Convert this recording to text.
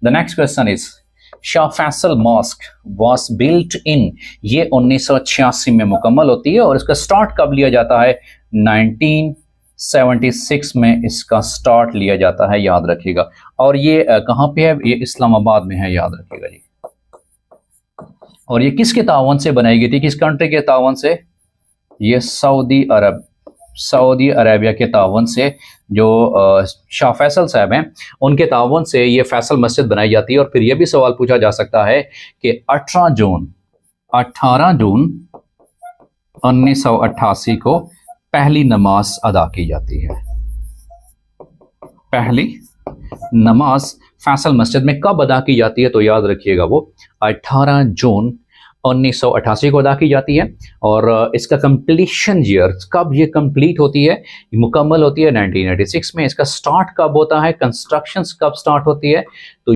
The next question is Shah Faisal mosque was built in, ये 1986 में मुकम्मल होती है और इसका स्टार्ट कब लिया जाता है? 1976 में इसका स्टार्ट लिया जाता है, याद रखिएगा। और ये कहाँ पे है? ये इस्लामाबाद में है, याद रखिएगा जी। और ये किसके तावन से बनाई गई थी, किस कंट्री के तावन से? ये सऊदी अरेबिया के तावन से, जो शाह फैसल साहब हैं उनके तावन से ये फैसल मस्जिद बनाई जाती है। और फिर ये भी सवाल पूछा जा सकता है कि 18 जून 1988 को पहली नमाज अदा की जाती है। पहली नमाज फैसल मस्जिद में कब अदा की जाती है? तो याद रखिएगा वो 18 जून 1988 को अदा की जाती है। और इसका कंप्लीशन ईयर कब ये कंप्लीट होती है, मुकम्मल होती है? 1986 में। इसका स्टार्ट कब होता है, कंस्ट्रक्शंस कब स्टार्ट होती है? तो